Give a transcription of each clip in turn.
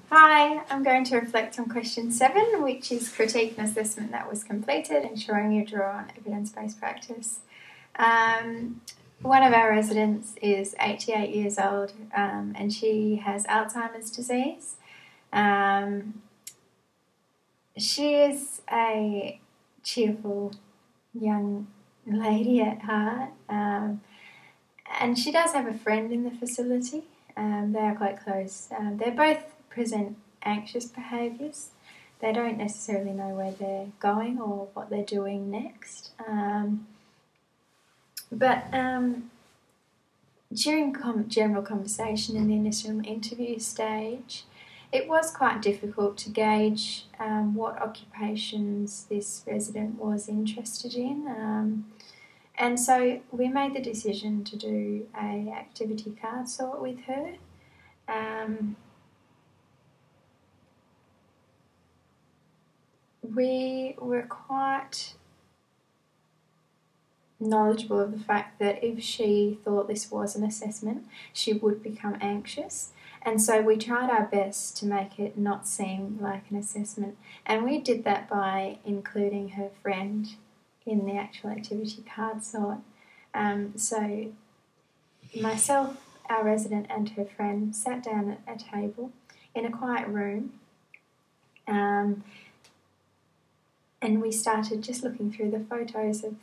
Hi, I'm going to reflect on question 7, which is critique an assessment that was completed, ensuring you draw on evidence-based practice. One of our residents is 88 years old and she has Alzheimer's disease. She is a cheerful young lady at heart, and she does have a friend in the facility. They are quite close. They both present anxious behaviours. They don't necessarily know where they're going or what they're doing next. But during general conversation in the initial interview stage, it was quite difficult to gauge what occupations this resident was interested in. And so we made the decision to do an activity card sort with her. We were quite knowledgeable of the fact that if she thought this was an assessment, she would become anxious. And so we tried our best to make it not seem like an assessment. And we did that by including her friend in the actual activity card sort. So myself, our resident and her friend sat down at a table in a quiet room, and we started just looking through the photos of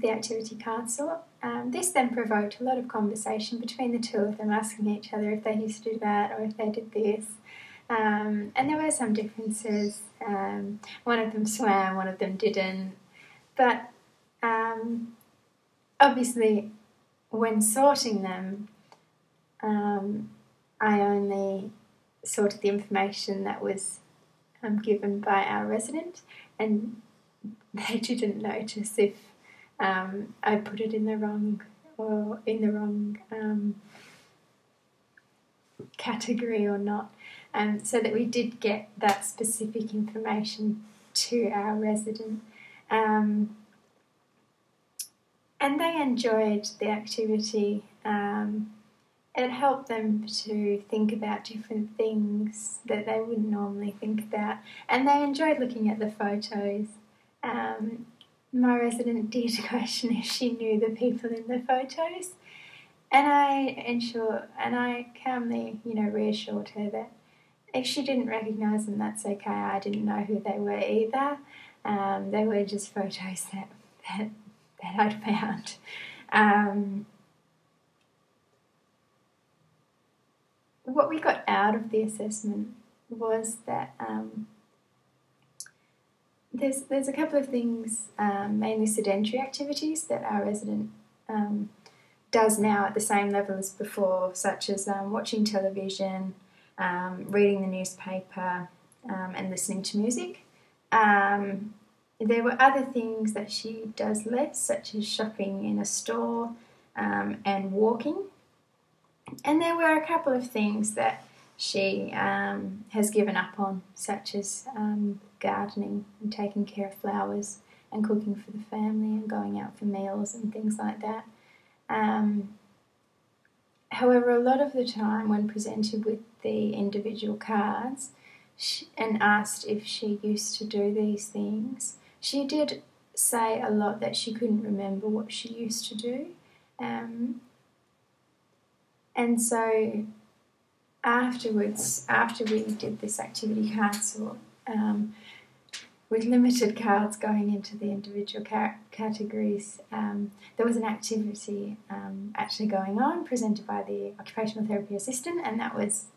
the activity card sort. This then provoked a lot of conversation between the two of them, asking each other if they used to do that or if they did this. And there were some differences. One of them swam, one of them didn't. But obviously, when sorting them, I only sorted the information that was given by our resident, and they didn't notice if I put it in the wrong category or not, so that we did get that specific information to our resident, and they enjoyed the activity. It helped them to think about different things that they wouldn't normally think about, and they enjoyed looking at the photos. My resident did question if she knew the people in the photos, and I calmly, reassured her that if she didn't recognise them, that's okay. I didn't know who they were either. They were just photos that I'd found. What we got out of the assessment was that there's a couple of things, mainly sedentary activities, that our resident does now at the same level as before, such as watching television, reading the newspaper, and listening to music. There were other things that she does less, such as shopping in a store and walking. And there were a couple of things that she has given up on, such as gardening and taking care of flowers and cooking for the family and going out for meals and things like that. However, a lot of the time when presented with the individual cards and asked if she used to do these things, she did say a lot that she couldn't remember what she used to do. And so afterwards, after we did this activity card sort, with limited cards going into the individual categories, there was an activity actually going on, presented by the occupational therapy assistant, and that was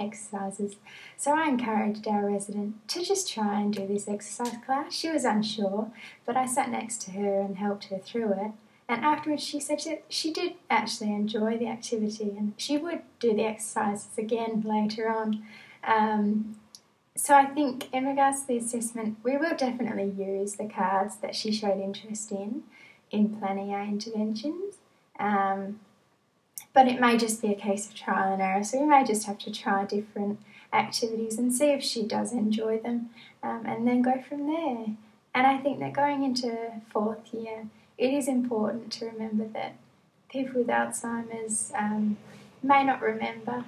exercises. So I encouraged our resident to just try and do this exercise class. She was unsure, but I sat next to her and helped her through it. And afterwards she said she did actually enjoy the activity and she would do the exercises again later on. So I think in regards to the assessment, we will definitely use the cards that she showed interest in planning our interventions. But it may just be a case of trial and error, so we may just have to try different activities and see if she does enjoy them, and then go from there. And I think that going into 4th year, it is important to remember that people with Alzheimer's may not remember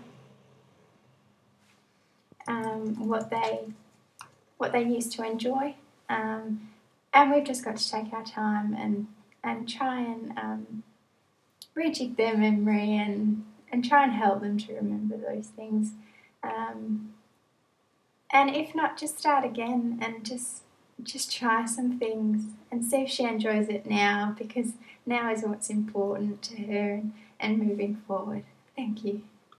what they used to enjoy, and we've just got to take our time and try and rejig their memory and try and help them to remember those things. And if not, just start again and just try some things and see if she enjoys it now, because now is what's important to her and moving forward. Thank you.